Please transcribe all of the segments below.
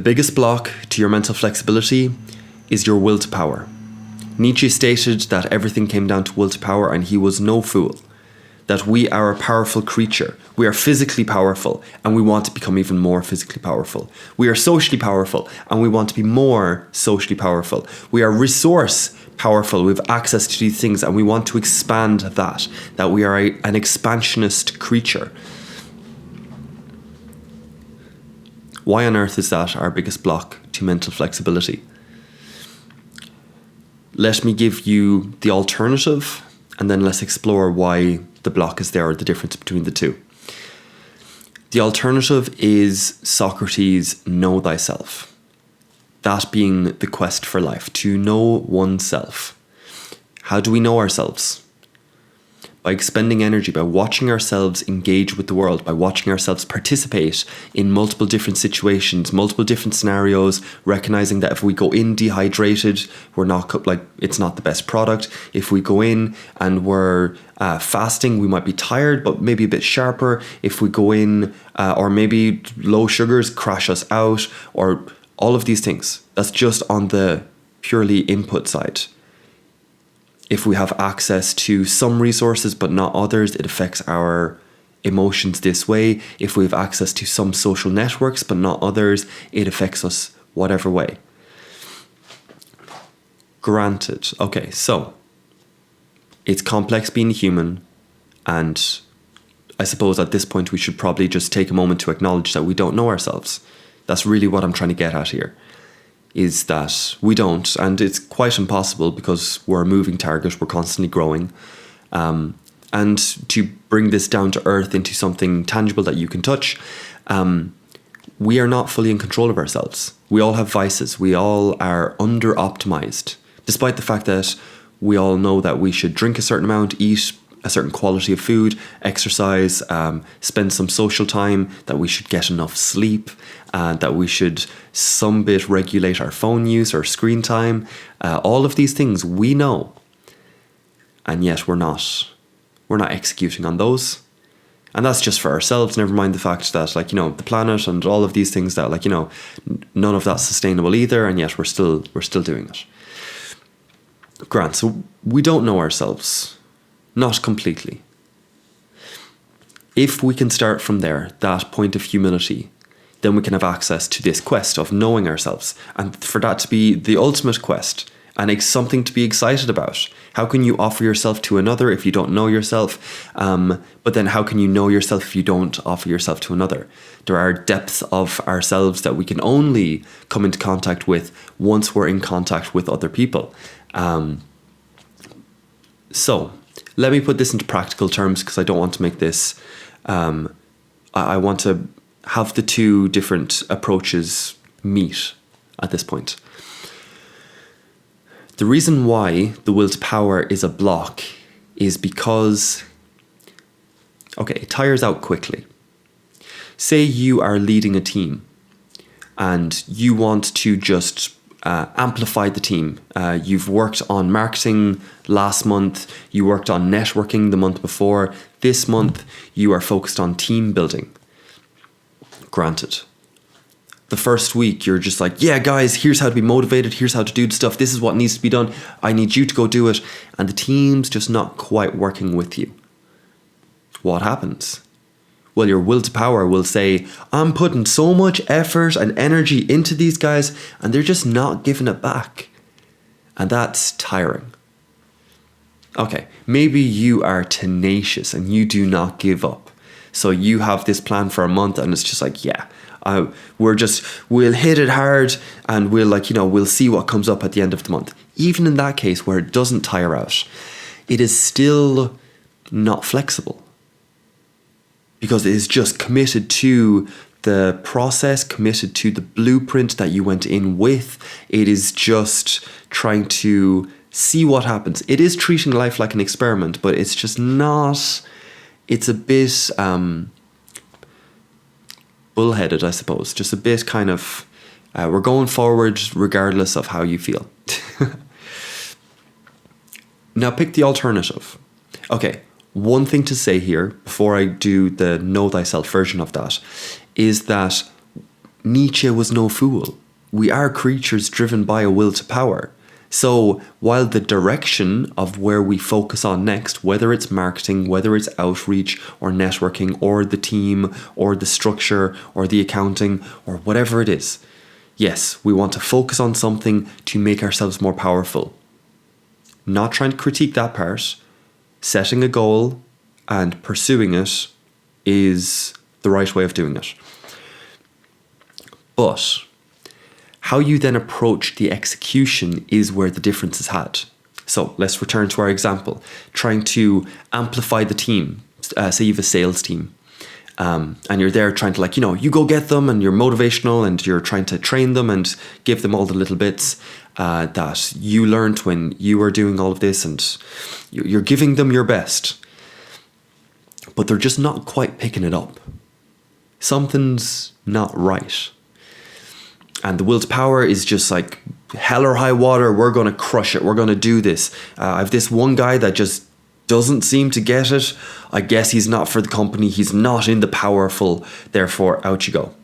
biggest block to your mental flexibility is your will to power. Nietzsche stated that everything came down to will to power, and he was no fool. That we are a powerful creature. We are physically powerful, and we want to become even more physically powerful. We are socially powerful, and we want to be more socially powerful. We are resource powerful. We have access to these things, and we want to expand that. That we are an expansionist creature. Why on earth is that our biggest block to mental flexibility? Let me give you the alternative, and then let's explore why the block is there, or the difference between the two. The alternative is Socrates' know thyself. That being the quest for life, to know oneself. How do we know ourselves? By expending energy, by watching ourselves engage with the world, by watching ourselves participate in multiple different situations, multiple different scenarios, recognizing that if we go in dehydrated, we're not it's not the best product. If we go in and we're fasting, we might be tired, but maybe a bit sharper. If we go in, or maybe low sugars crash us out, or all of these things. That's just on the purely input side. If we have access to some resources but not others, it affects our emotions this way. If we have access to some social networks but not others, it affects us whatever way. Granted. Okay, so it's complex being human, and I suppose at this point we should probably just take a moment to acknowledge that we don't know ourselves. That's really what I'm trying to get at here. Is that we don't, and it's quite impossible because we're a moving target, we're constantly growing. And to bring this down to earth into something tangible that you can touch, we are not fully in control of ourselves. We all have vices, we all are under-optimized, despite the fact that we all know that we should drink a certain amount, eat a certain quality of food, exercise, spend some social time, that we should get enough sleep, that we should some bit regulate our phone use or screen time. All of these things we know, and yet we're not executing on those. And that's just for ourselves, never mind the fact that the planet and all of these things that none of that's sustainable either, and yet we're still doing it. Grant, so we don't know ourselves. Not completely. If we can start from there, that point of humility, then we can have access to this quest of knowing ourselves. And for that to be the ultimate quest, and it's something to be excited about. How can you offer yourself to another if you don't know yourself? But then how can you know yourself if you don't offer yourself to another? There are depths of ourselves that we can only come into contact with once we're in contact with other people. So let me put this into practical terms, because I don't want to make this, I want to have the two different approaches meet at this point. The reason why the will to power is a block is because, it tires out quickly. Say you are leading a team and you want to just amplify the team. You've worked on marketing last month, you worked on networking the month before. This month you are focused on team building. Granted, the first week you're just like, yeah guys, here's how to be motivated, here's how to do stuff, this is what needs to be done, I need you to go do it, and the team's just not quite working with you. What happens? Well, your will to power will say, I'm putting so much effort and energy into these guys and they're just not giving it back. And that's tiring. Okay, maybe you are tenacious and you do not give up. So you have this plan for a month and it's just like, we'll hit it hard and we'll see what comes up at the end of the month. Even in that case where it doesn't tire out, it is still not flexible. Because it is just committed to the process, committed to the blueprint that you went in with. It is just trying to see what happens. It is treating life like an experiment, but it's just not, it's a bit bullheaded, I suppose. Just a bit kind of, we're going forward regardless of how you feel. Now pick the alternative. Okay. One thing to say here, before I do the know thyself version of that, is that Nietzsche was no fool. We are creatures driven by a will to power. So while the direction of where we focus on next, whether it's marketing, whether it's outreach or networking or the team or the structure or the accounting or whatever it is, yes, we want to focus on something to make ourselves more powerful. Not trying to critique that part. Setting a goal and pursuing it is the right way of doing it. But how you then approach the execution is where the difference is had. So let's return to our example. Trying to amplify the team. Say you have a sales team. And you're there trying to you go get them, and you're motivational, and you're trying to train them and give them all the little bits that you learned when you were doing all of this, and you're giving them your best. But they're just not quite picking it up. Something's not right. And the will to power is just like, hell or high water, we're going to crush it. We're going to do this. I have this one guy that just doesn't seem to get it. I guess he's not for the company. He's not in the powerful. Therefore, out you go.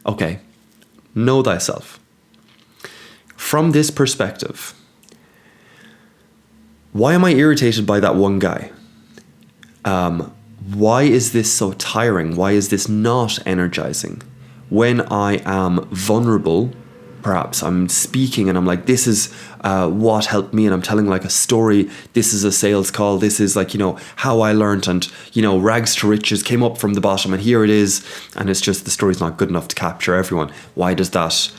Okay. Know thyself. From this perspective, why am I irritated by that one guy? Why is this so tiring? Why is this not energizing? When I am vulnerable, perhaps I'm speaking and I'm like, this is what helped me, and I'm telling like a story. This is a sales call. This is how I learned, and rags to riches, came up from the bottom, and here it is. And it's just the story's not good enough to capture everyone. Why does that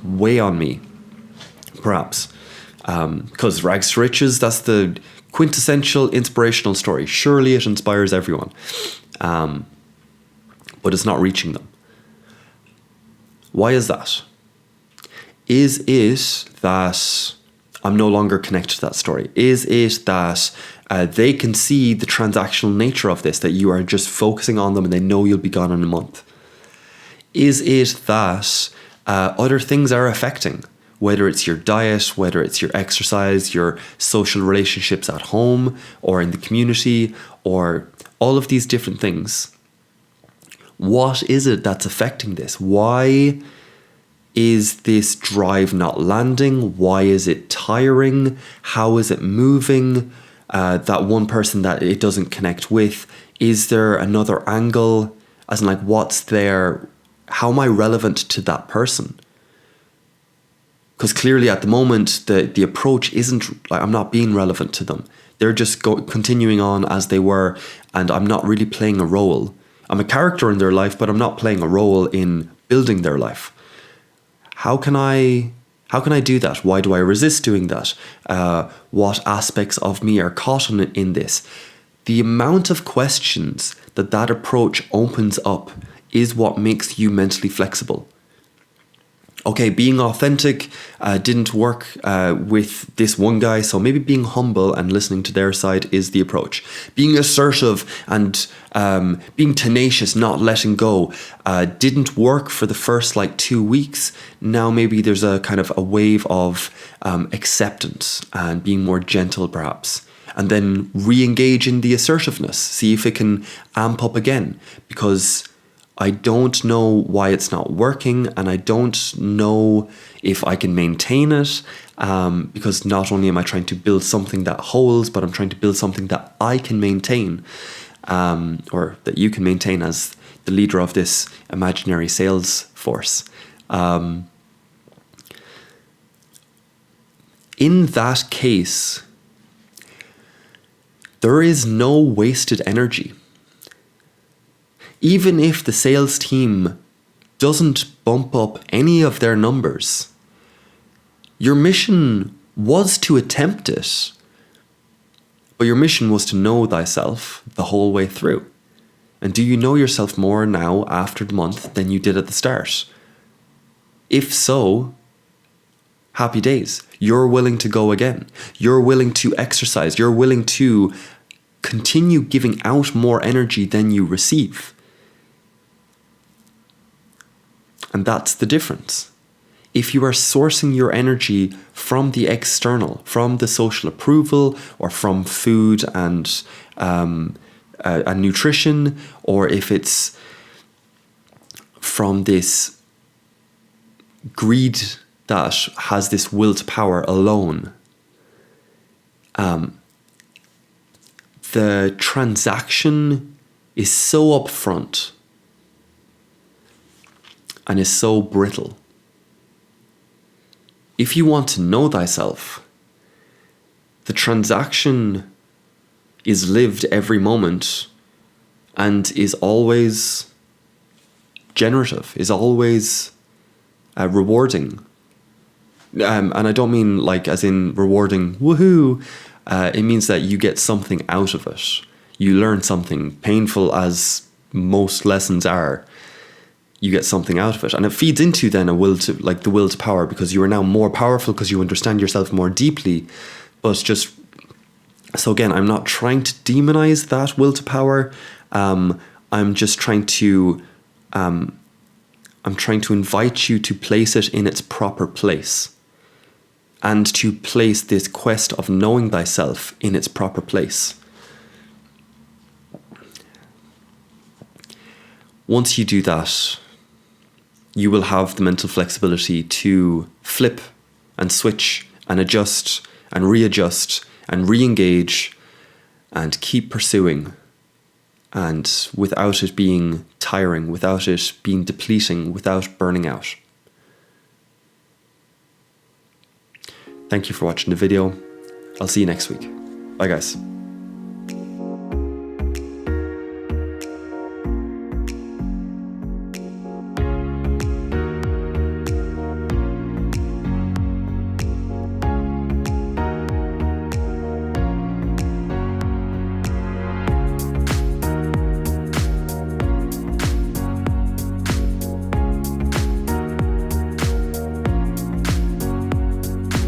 weigh on me? Perhaps because rags to riches, that's the quintessential inspirational story. Surely it inspires everyone. But it's not reaching them. Why is that? Is it that I'm no longer connected to that story? Is it that they can see the transactional nature of this, that you are just focusing on them and they know you'll be gone in a month? Is it that other things are affecting? Whether it's your diet, whether it's your exercise, your social relationships at home or in the community, or all of these different things. What is it that's affecting this? Why is this drive not landing? Why is it tiring? How is it moving? That one person that it doesn't connect with, is there another angle? As in, what's there? How am I relevant to that person? Because clearly at the moment, the approach isn't, I'm not being relevant to them. They're just continuing on as they were, and I'm not really playing a role. I'm a character in their life, but I'm not playing a role in building their life. How can I do that? Why do I resist doing that? What aspects of me are caught in this? The amount of questions that approach opens up is what makes you mentally flexible. Okay, being authentic didn't work with this one guy, so maybe being humble and listening to their side is the approach. Being assertive and being tenacious, not letting go, didn't work for the first 2 weeks. Now maybe there's a kind of a wave of acceptance and being more gentle perhaps. And then re-engage in the assertiveness, see if it can amp up again, because I don't know why it's not working, and I don't know if I can maintain it, because not only am I trying to build something that holds, but I'm trying to build something that I can maintain, or that you can maintain as the leader of this imaginary sales force. In that case, there is no wasted energy. Even if the sales team doesn't bump up any of their numbers, your mission was to attempt it, but your mission was to know thyself the whole way through. And do you know yourself more now after the month than you did at the start? If so, happy days. You're willing to go again. You're willing to exercise. You're willing to continue giving out more energy than you receive. And that's the difference. If you are sourcing your energy from the external, from the social approval, or from food and nutrition, or if it's from this greed that has this will to power alone, the transaction is so upfront and is so brittle. If you want to know thyself, the transaction is lived every moment and is always generative, is always rewarding. And I don't mean like as in rewarding, woohoo. It means that you get something out of it. You learn something, painful as most lessons are. You get something out of it, and it feeds into then the will to power, because you are now more powerful because you understand yourself more deeply. But just so again, I'm not trying to demonize that will to power. I'm just trying to invite you to place it in its proper place, and to place this quest of knowing thyself in its proper place. Once you do that, you will have the mental flexibility to flip and switch and adjust and readjust and re-engage and keep pursuing, and without it being tiring, without it being depleting, without burning out. Thank you for watching the video. I'll see you next week. Bye guys.